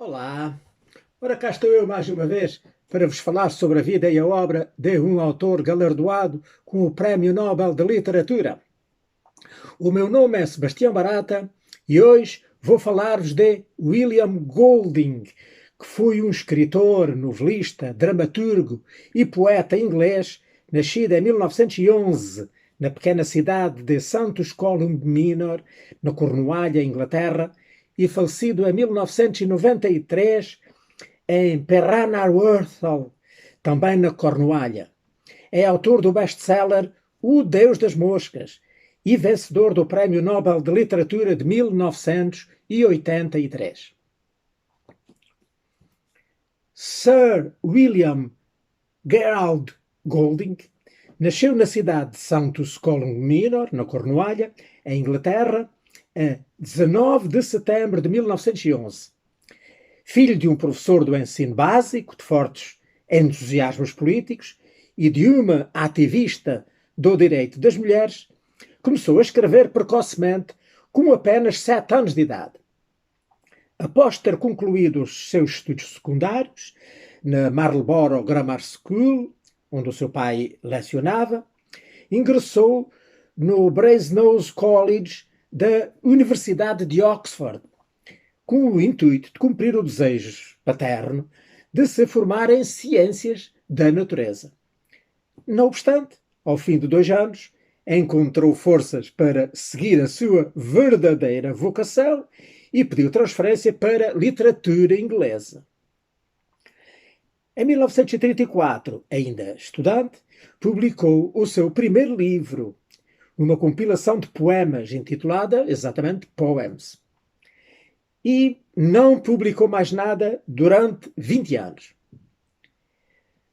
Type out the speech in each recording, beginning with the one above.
Olá, ora cá estou eu mais uma vez para vos falar sobre a vida e a obra de um autor galardoado com o Prémio Nobel de Literatura. O meu nome é Sebastião Barata e hoje vou falar-vos de William Golding, que foi um escritor, novelista, dramaturgo e poeta inglês, nascido em 1911 na pequena cidade de Santos Columb Minor, na Cornualha, Inglaterra, e falecido em 1993 em Perranarworthal, também na Cornualha. É autor do best-seller O Deus das Moscas e vencedor do Prémio Nobel de Literatura de 1983. Sir William Gerald Golding nasceu na cidade de Santos Columb Minor, na Cornualha, em Inglaterra, a 19 de setembro de 1911. Filho de um professor do ensino básico, de fortes entusiasmos políticos, e de uma ativista do direito das mulheres, começou a escrever precocemente, com apenas 7 anos de idade. Após ter concluído os seus estudos secundários na Marlborough Grammar School, onde o seu pai lecionava, ingressou no Brasenose College da Universidade de Oxford, com o intuito de cumprir o desejo paterno de se formar em ciências da natureza. Não obstante, ao fim de 2 anos, encontrou forças para seguir a sua verdadeira vocação e pediu transferência para literatura inglesa. Em 1934, ainda estudante, publicou o seu primeiro livro, uma compilação de poemas intitulada exatamente Poems. E não publicou mais nada durante 20 anos.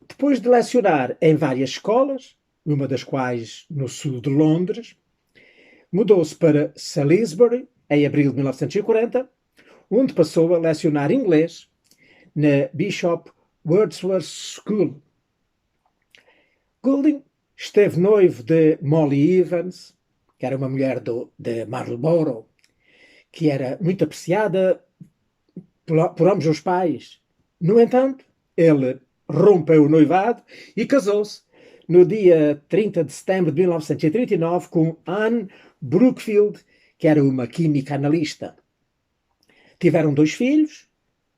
Depois de lecionar em várias escolas, uma das quais no sul de Londres, mudou-se para Salisbury em abril de 1940, onde passou a lecionar inglês na Bishop Wordsworth School. Golding esteve noivo de Molly Evans, que era uma mulher de Marlborough, que era muito apreciada por ambos os pais. No entanto, ele rompeu o noivado e casou-se no dia 30 de setembro de 1939 com Anne Brookfield, que era uma química analista. Tiveram 2 filhos,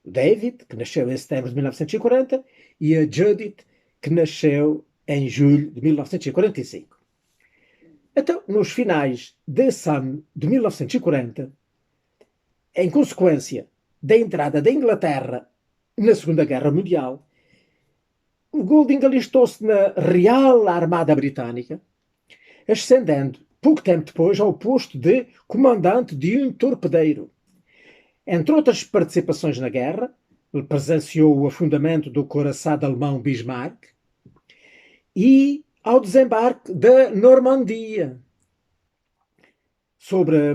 o David, que nasceu em setembro de 1940, e a Judith, que nasceu em julho de 1945. Então, nos finais desse ano de 1940, em consequência da entrada da Inglaterra na Segunda Guerra Mundial, o Golding alistou-se na Real Armada Britânica, ascendendo pouco tempo depois ao posto de comandante de um torpedeiro. Entre outras participações na guerra, ele presenciou o afundamento do couraçado alemão Bismarck e ao desembarque da Normandia. Sobre a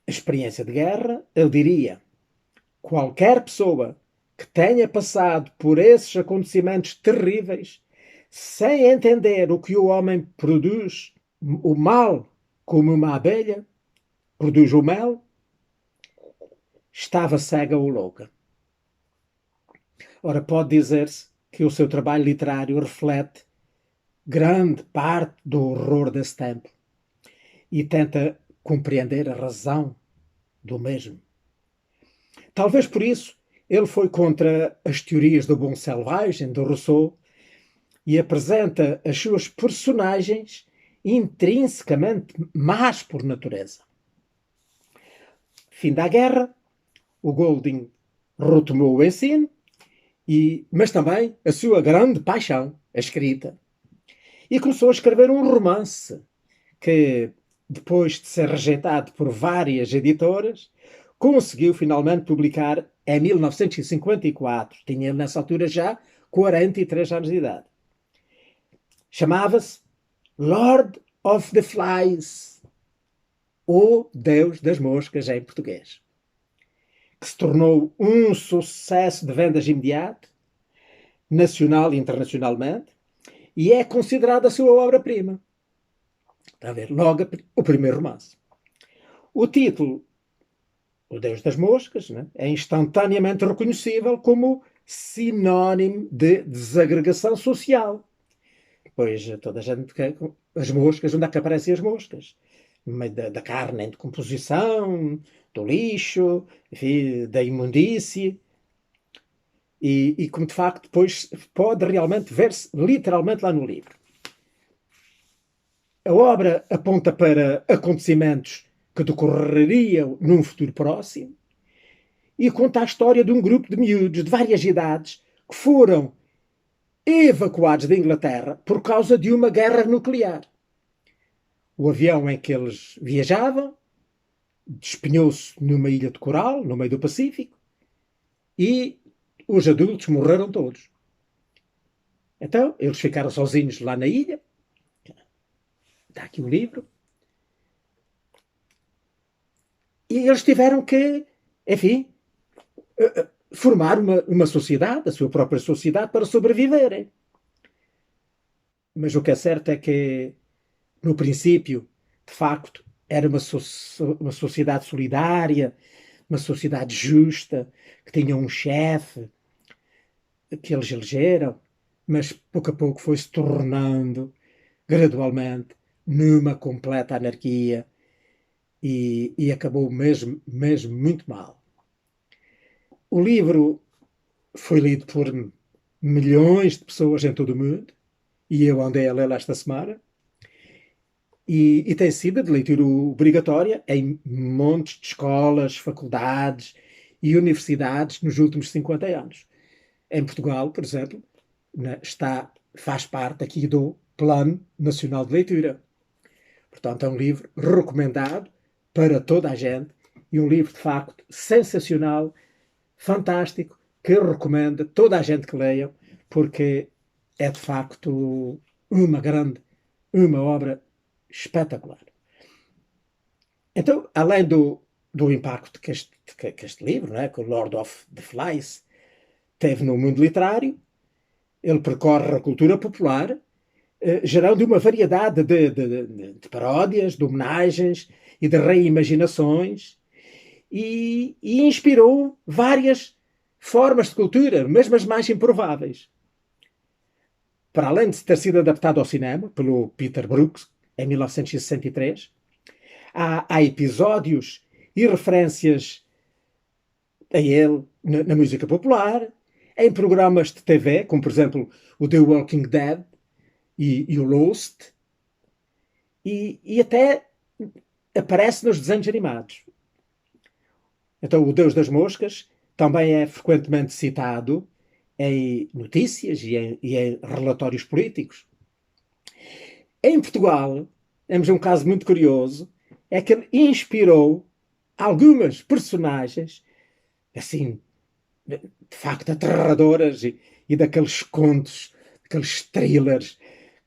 experiência de guerra, ele diria: qualquer pessoa que tenha passado por esses acontecimentos terríveis, sem entender o que o homem produz, o mal, como uma abelha, produz o mel, estava cega ou louca. Ora, pode dizer-se que o seu trabalho literário reflete grande parte do horror desse tempo e tenta compreender a razão do mesmo. Talvez por isso ele foi contra as teorias do bom selvagem, de Rousseau, e apresenta as suas personagens intrinsecamente más por natureza. Fim da guerra, o Golding retomou o ensino, mas também a sua grande paixão, a escrita. E começou a escrever um romance que, depois de ser rejeitado por várias editoras, conseguiu finalmente publicar em 1954. Tinha nessa altura já 43 anos de idade. Chamava-se Lord of the Flies, o Deus das Moscas em português, que se tornou um sucesso de vendas imediato, nacional e internacionalmente, e é considerada a sua obra-prima. Está a ver? Logo, o primeiro romance. O título o Deus das Moscas, né, é instantaneamente reconhecível como sinónimo de desagregação social. Pois toda a gente quer as moscas, onde é que aparecem as moscas? No meio da carne em decomposição, do lixo, enfim, da imundície. E como de facto depois pode realmente ver-se literalmente lá no livro. A obra aponta para acontecimentos que decorreriam num futuro próximo e conta a história de um grupo de miúdos de várias idades que foram evacuados da Inglaterra por causa de uma guerra nuclear. O avião em que eles viajavam despenhou-se numa ilha de coral, no meio do Pacífico, e os adultos morreram todos. Então, eles ficaram sozinhos lá na ilha. Está aqui o livro. E eles tiveram que, enfim, formar uma sociedade, a sua própria sociedade, para sobreviverem. Mas o que é certo é que, no princípio, de facto, era uma sociedade solidária, uma sociedade justa, que tinha um chefe que eles elegeram, mas pouco a pouco foi se tornando, gradualmente, numa completa anarquia e acabou mesmo muito mal. O livro foi lido por milhões de pessoas em todo o mundo e eu andei a lê-lo esta semana e tem sido de leitura obrigatória em montes de escolas, faculdades e universidades nos últimos 50 anos. Em Portugal, por exemplo, faz parte aqui do Plano Nacional de Leitura. Portanto, é um livro recomendado para toda a gente e um livro, de facto, sensacional, fantástico, que eu recomendo a toda a gente que leia, porque é, de facto, uma obra espetacular. Então, além do impacto que este livro, né, que o Lord of the Flies, teve no mundo literário, ele percorre a cultura popular, gerando uma variedade de paródias, de homenagens e de reimaginações, e inspirou várias formas de cultura, mesmo as mais improváveis. Para além de ter sido adaptado ao cinema pelo Peter Brooks, em 1963, há episódios e referências a ele na música popular, em programas de TV, como por exemplo o The Walking Dead e o Lost, e até aparece nos desenhos animados. Então, o Deus das Moscas também é frequentemente citado em notícias e em relatórios políticos. Em Portugal, temos um caso muito curioso, é que ele inspirou algumas personagens, assim, de facto aterradoras e daqueles contos, daqueles thrillers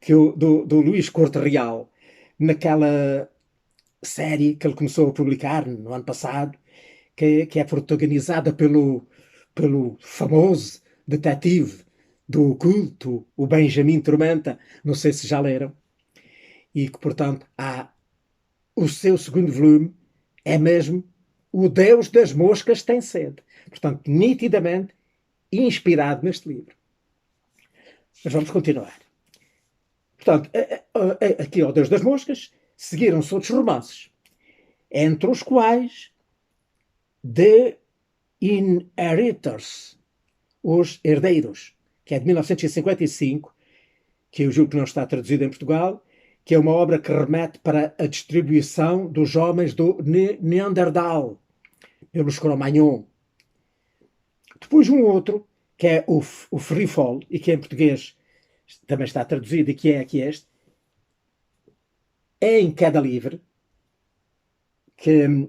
do Luís Corte Real, naquela série que ele começou a publicar no ano passado, que é protagonizada pelo famoso detetive do oculto, o Benjamin Tormenta, não sei se já leram, e que, portanto, o seu segundo volume é mesmo O Deus das Moscas Tem Sede. Portanto, nitidamente inspirado neste livro. Mas vamos continuar. Portanto, aqui ao Deus das Moscas seguiram-se outros romances, entre os quais The Inheritors, Os Herdeiros, que é de 1955, que eu julgo que não está traduzido em Portugal, que é uma obra que remete para a distribuição dos homens do Neandertal, pelos Cro-Magnon. Depois um outro, que é o Free Fall, e que em português também está traduzido, e que é aqui este, é em Queda Livre, que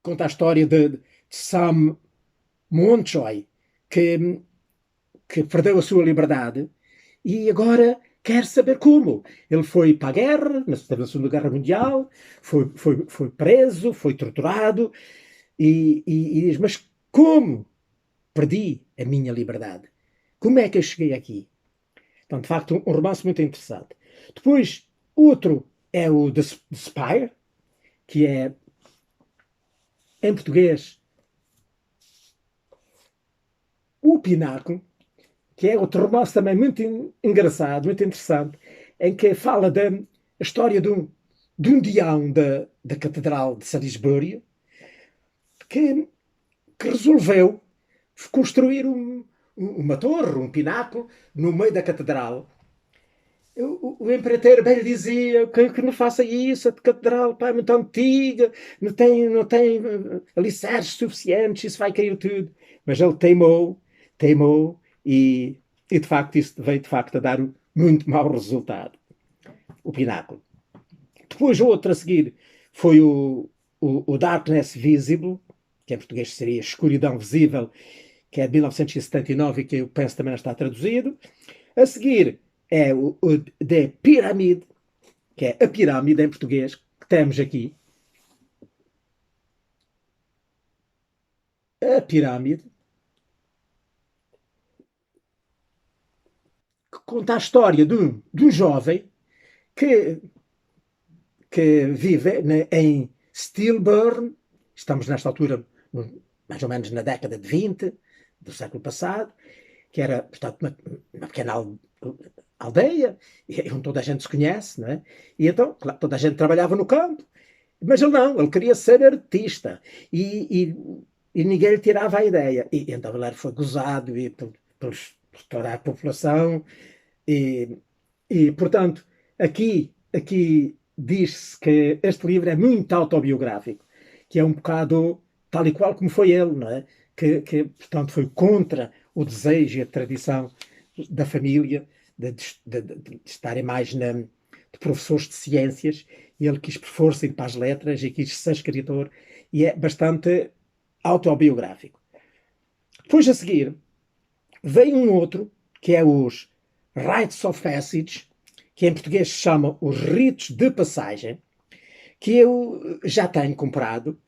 conta a história de Sam Montjoy, que perdeu a sua liberdade e agora quer saber como. Ele foi para a guerra, na Segunda Guerra Mundial, foi preso, foi torturado e diz, mas como perdi a minha liberdade? Como é que eu cheguei aqui? Então, de facto, um romance muito interessante. Depois, outro é o The Spire, que é em português, O Pináculo, que é outro romance também muito engraçado, muito interessante, em que fala da história de um deão da Catedral de Salisbury que, que resolveu construir uma torre, um pináculo, no meio da catedral. O empreiteiro bem lhe dizia que não faça isso, a catedral pá, é muito antiga, não tem alicerces suficientes, isso vai cair tudo. Mas ele teimou e de facto isso veio de facto a dar muito mau resultado, o pináculo. Depois o outro a seguir foi o Darkness Visible, que em português seria Escuridão Visível, que é de 1979 e que eu penso também não está traduzido. A seguir é o The Pyramid, que é a pirâmide em português, que temos aqui. A pirâmide, que conta a história de um jovem que, que vive em Stilburn, estamos nesta altura mais ou menos na década de 20 do século passado, que era, portanto, uma pequena aldeia, onde toda a gente se conhece, não é? E então, claro, toda a gente trabalhava no campo, mas ele não, ele queria ser artista e ninguém lhe tirava a ideia. E então ele foi gozado por toda a população e, portanto, aqui diz-se que este livro é muito autobiográfico, que é um bocado tal e qual como foi ele, não é? Portanto, foi contra o desejo e a tradição da família de estarem mais de professores de ciências, e ele quis por força ir para as letras e quis ser escritor, e é bastante autobiográfico. Depois a seguir, vem um outro, que é os Rites of Passage, que em português se chama Os Ritos de Passagem, que eu já tenho comprado,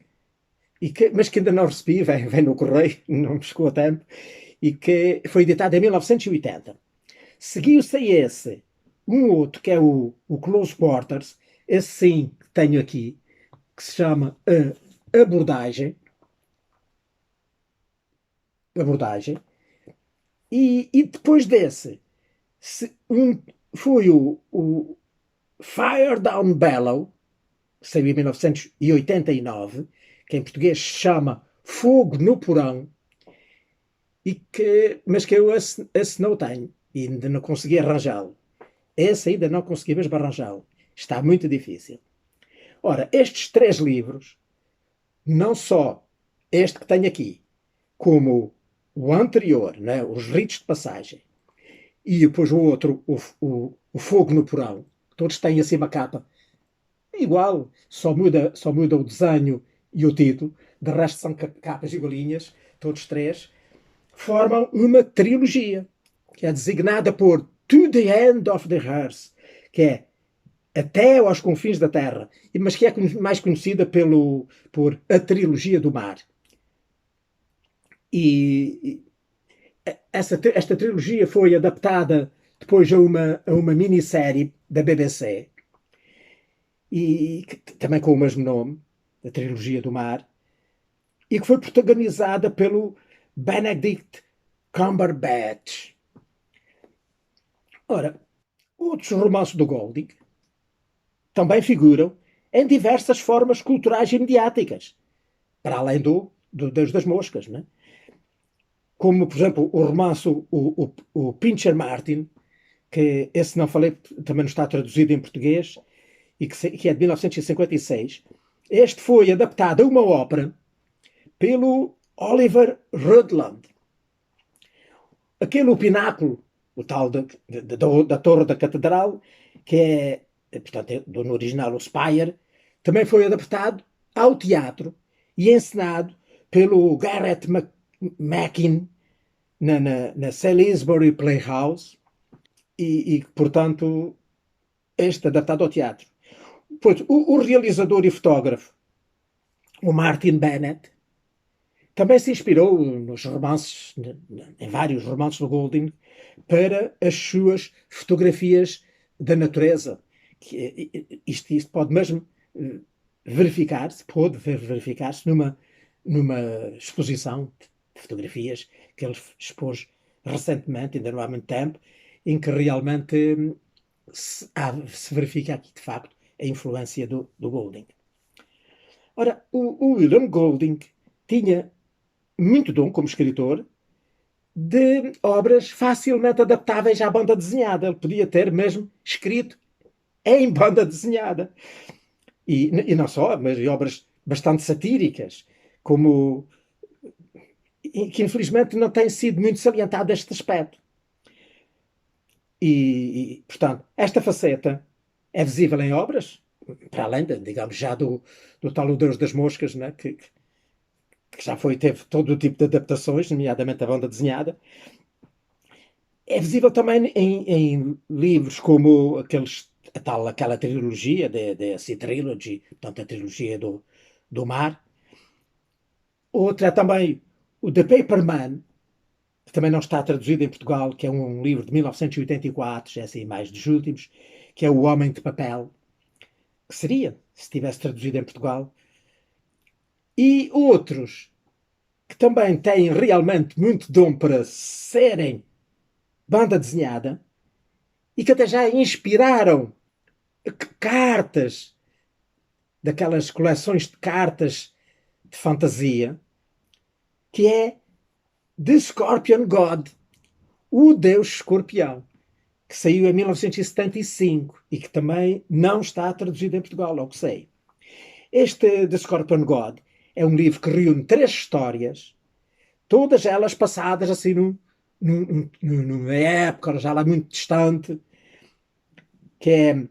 mas que ainda não recebi, vem no correio, não me chegou a tempo, e que foi editado em 1980. Seguiu-se a esse um outro, que é o Close Quarters, esse sim que tenho aqui, que se chama Abordagem, Abordagem, e depois desse foi o Fire Down Below, que saiu em 1989, que em português se chama Fogo no Porão, mas que eu esse não tenho, e ainda não consegui arranjá-lo. Esse ainda não consegui mesmo arranjá-lo. Está muito difícil. Ora, estes três livros, não só este que tenho aqui, como o anterior, né, Os Ritos de Passagem, e depois o outro, o Fogo no Porão, todos têm assim uma capa igual, só muda o desenho e o título, de resto são capas igualinhas, todos três, formam uma trilogia, que é designada por To the End of the Earth, que é até aos confins da Terra, mas que é mais conhecida por a trilogia do mar. E esta trilogia foi adaptada depois a uma minissérie da BBC, também com o mesmo nome, a trilogia do mar, e que foi protagonizada pelo Benedict Cumberbatch. Ora, outros romances do Golding também figuram em diversas formas culturais e mediáticas, para além das moscas, né? Como, por exemplo, o romance o Pincher Martin, que esse não falei, também não está traduzido em português, e que é de 1956. Este foi adaptado a uma ópera pelo Oliver Rudland. Aquele o pináculo, o tal da Torre da Catedral, que portanto, no original o Spire, também foi adaptado ao teatro e encenado pelo Garrett Mackin na Salisbury Playhouse portanto, este adaptado ao teatro. Pois, o realizador e fotógrafo, o Martin Bennett, também se inspirou nos romances, em vários romances do Golding, para as suas fotografias da natureza. Isto pode mesmo pode verificar-se numa exposição de fotografias que ele expôs recentemente, ainda não há muito tempo, em que realmente se verifica aqui, de facto, a influência do Golding. Ora, o William Golding tinha muito dom como escritor de obras facilmente adaptáveis à banda desenhada. Ele podia ter mesmo escrito em banda desenhada. E não só, mas obras bastante satíricas, como que infelizmente não tem sido muito salientado este aspecto. Portanto, esta faceta é visível em obras, para além, digamos, já do tal O Deus das Moscas, né, que já teve todo o tipo de adaptações, nomeadamente a banda desenhada. É visível também em livros como aquela trilogia, da Sea Trilogy, portanto, a trilogia do mar. Outra é também o The Paperman, que também não está traduzido em Portugal, que é um livro de 1984, já é assim mais dos últimos, que é O Homem de Papel, que seria, se tivesse traduzido em Portugal. E outros que também têm realmente muito dom para serem banda desenhada e que até já inspiraram cartas, daquelas coleções de cartas de fantasia, que é The Scorpion God, o Deus Escorpião, que saiu em 1975 e que também não está traduzido em Portugal, ao que sei. Este The Scorpion God é um livro que reúne 3 histórias, todas elas passadas assim numa época já lá muito distante, que é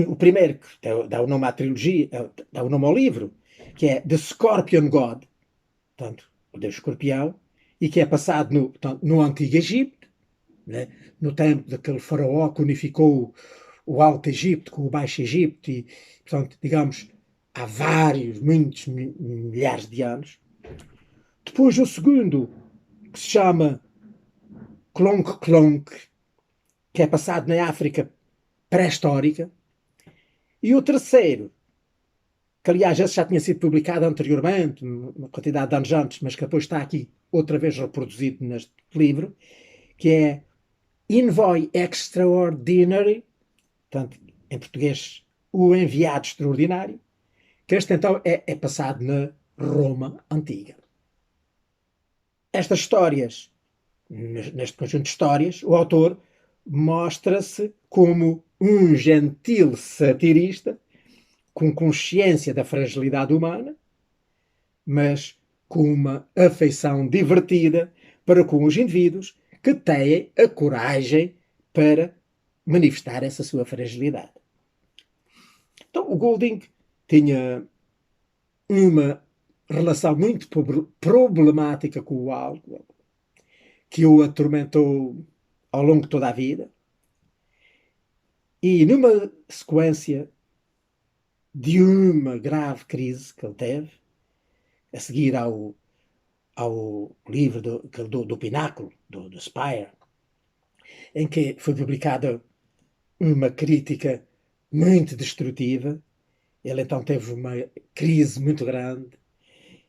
o primeiro, que dá o nome à trilogia, dá o nome ao livro, que é The Scorpion God, portanto, o Deus Escorpião, e que é passado portanto, no Antigo Egito, né, no tempo daquele faraó que unificou o Alto Egito com o Baixo Egito, e, portanto, digamos, há muitos milhares de anos. Depois o segundo, que se chama Clonk Clonk, que é passado na África pré-histórica, e o terceiro, que aliás esse já tinha sido publicado anteriormente, uma quantidade de anos antes, mas que depois está aqui outra vez reproduzido neste livro, que é Envoy Extraordinary, portanto, em português, o enviado extraordinário, que este então é passado na Roma Antiga. Estas histórias, neste conjunto de histórias, o autor mostra-se como um gentil satirista com consciência da fragilidade humana, mas com uma afeição divertida para com os indivíduos que têm a coragem para manifestar essa sua fragilidade. Então, o Golding tinha uma relação muito problemática com o álcool, que o atormentou ao longo de toda a vida. E numa sequência de uma grave crise que ele teve, a seguir ao livro do Pináculo, do Spire, em que foi publicada uma crítica muito destrutiva. Ele então teve uma crise muito grande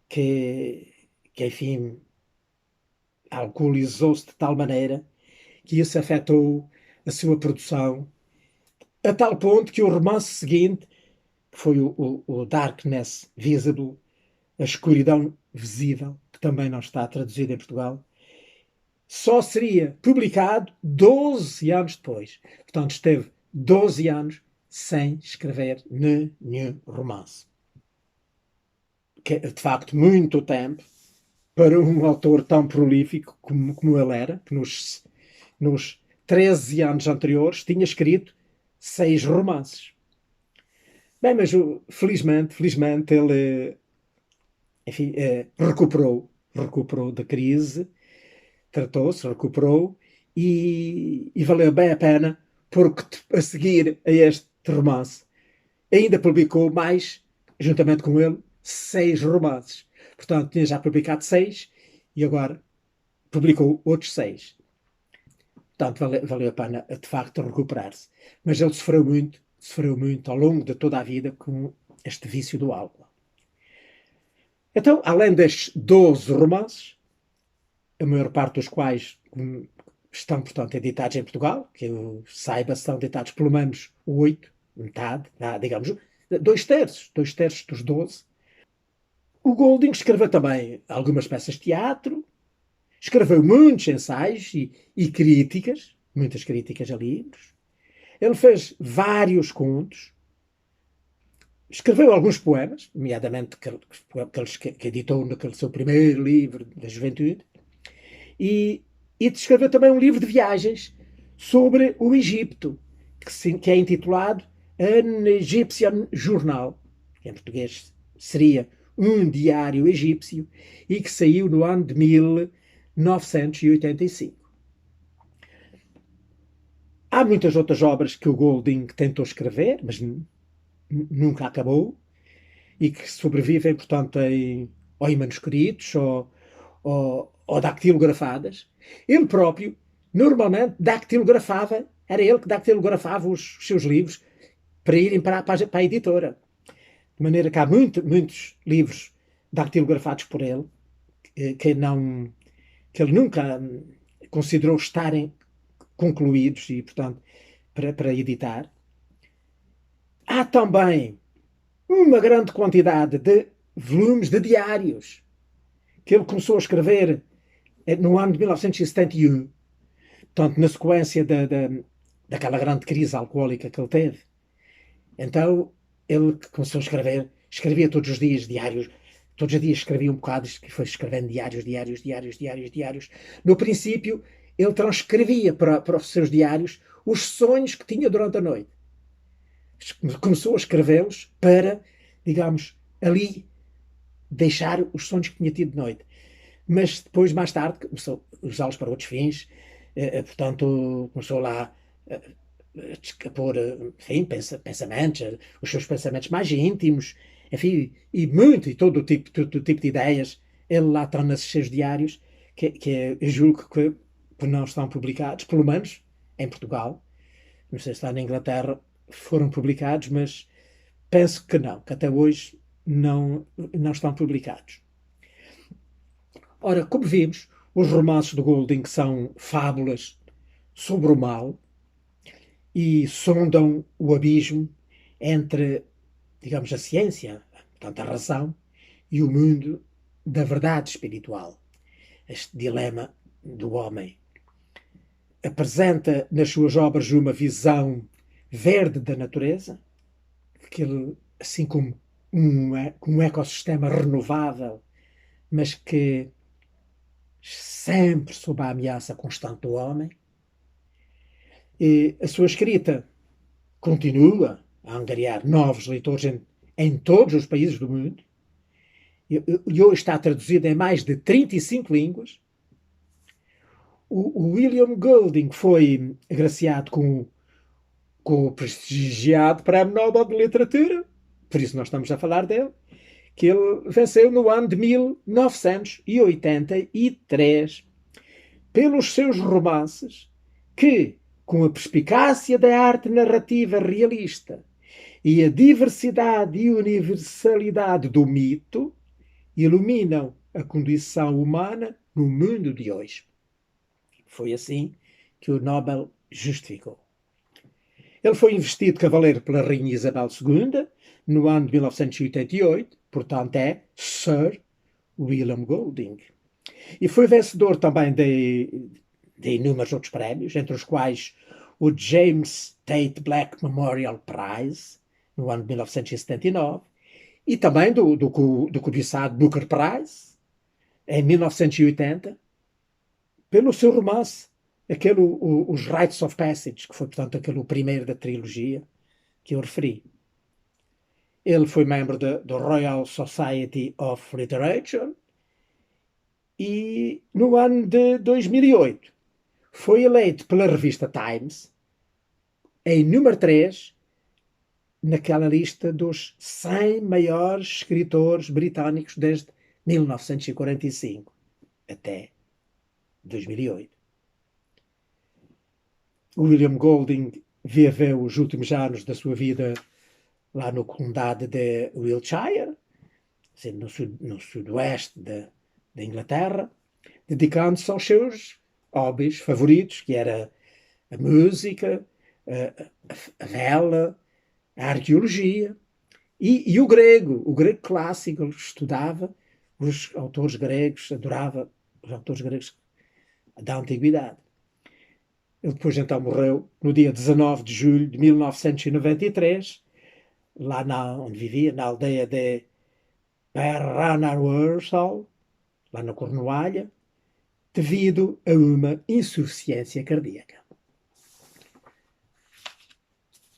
que enfim, alcoolizou-se de tal maneira que isso afetou a sua produção, a tal ponto que o romance seguinte, que foi o Darkness Visible, a escuridão visível, que também não está traduzido em Portugal, só seria publicado 12 anos depois. Portanto, esteve 12 anos sem escrever nenhum romance. Que é, de facto, muito tempo para um autor tão prolífico como ele era, que nos 13 anos anteriores tinha escrito 6 romances. Bem, mas felizmente ele, enfim, recuperou da crise, tratou-se, recuperou e valeu bem a pena, porque a seguir a este romance ainda publicou mais, juntamente com ele, 6 romances. Portanto, tinha já publicado 6 e agora publicou outros 6. Portanto, valeu a pena, de facto, recuperar-se. Mas ele sofreu muito ao longo de toda a vida com este vício do álcool. Então, além destes 12 romances, a maior parte dos quais estão, portanto, editados em Portugal, que eu saiba, são editados pelo menos 8, metade, digamos, dois terços dos 12. O Golding escreveu também algumas peças de teatro, escreveu muitos ensaios e críticas, muitas críticas a livros. Ele fez vários contos, escreveu alguns poemas, nomeadamente que editou naquele seu primeiro livro da juventude, e escreveu também um livro de viagens sobre o Egito, que é intitulado An Egyptian Journal, que em português seria um diário egípcio, e que saiu no ano de 1985. Há muitas outras obras que o Golding tentou escrever, mas nunca acabou, e que sobrevivem, portanto, ou em manuscritos ou dactilografadas. Ele próprio, normalmente, dactilografava, era ele que dactilografava os seus livros para irem para a editora. De maneira que há muitos livros dactilografados por ele que ele nunca considerou estarem concluídos e, portanto, para editar. Há também uma grande quantidade de volumes de diários que ele começou a escrever no ano de 1971, portanto, na sequência daquela grande crise alcoólica que ele teve. Então, ele começou a escrevia todos os dias diários, todos os dias escrevia um bocado, que foi escrevendo diários. No princípio, ele transcrevia para os seus diários os sonhos que tinha durante a noite. Começou a escrevê-los para, digamos, ali deixar os sonhos que tinha tido de noite. Mas depois, mais tarde, começou a usá-los para outros fins. Portanto, começou lá a pôr, enfim, pensamentos, os seus pensamentos mais íntimos, enfim, e todo o tipo de ideias. Ele lá está nesses seus diários, que eu julgo que não estão publicados, pelo menos em Portugal. Não sei se está na Inglaterra, foram publicados, mas penso que não, que até hoje não estão publicados. Ora, como vimos, os romances de Golding são fábulas sobre o mal e sondam o abismo entre, digamos, a ciência, portanto, a razão, e o mundo da verdade espiritual. Este dilema do homem. Apresenta nas suas obras uma visão verde da natureza, assim como um ecossistema renovável, mas que sempre sob a ameaça constante do homem. E a sua escrita continua a angariar novos leitores em todos os países do mundo, e hoje está traduzida em mais de 35 línguas. O William Golding foi agraciado com o prestigiado Prémio Nobel de Literatura, por isso nós estamos a falar dele, que ele venceu no ano de 1983 pelos seus romances que, com a perspicácia da arte narrativa realista e a diversidade e universalidade do mito, iluminam a condição humana no mundo de hoje. Foi assim que o Nobel justificou. Ele foi investido cavaleiro pela Rainha Isabel II no ano de 1988, portanto é Sir William Golding. E foi vencedor também de inúmeros outros prémios, entre os quais o James Tate Black Memorial Prize, no ano de 1979, e também do cobiçado Booker Prize, em 1980, pelo seu romance, os Rites of Passage, que foi, portanto, o primeiro da trilogia que eu referi. Ele foi membro da Royal Society of Literature e, no ano de 2008, foi eleito pela revista Times em número 3 naquela lista dos 100 maiores escritores britânicos desde 1945 até 2008. William Golding viveu os últimos anos da sua vida lá no condado de Wiltshire, assim, no sudoeste da Inglaterra, dedicando-se aos seus hobbies favoritos, que era a música, a vela, a arqueologia e o grego clássico, ele estudava os autores gregos, adorava os autores gregos da antiguidade. Ele depois então morreu no dia 19 de julho de 1993, lá onde vivia, na aldeia de Perranarwarsal, lá na Cornualha, devido a uma insuficiência cardíaca.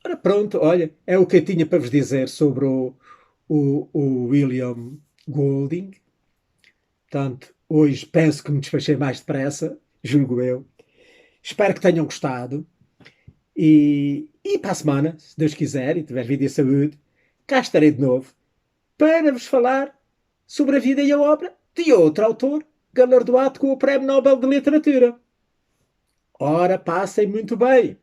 Ora pronto, olha, é o que eu tinha para vos dizer sobre o William Golding. Portanto, hoje penso que me despachei mais depressa, julgo eu. Espero que tenham gostado. E para a semana, se Deus quiser e tiver vida e saúde, cá estarei de novo para vos falar sobre a vida e a obra de outro autor galardoado com o Prémio Nobel de Literatura. Ora, passem muito bem!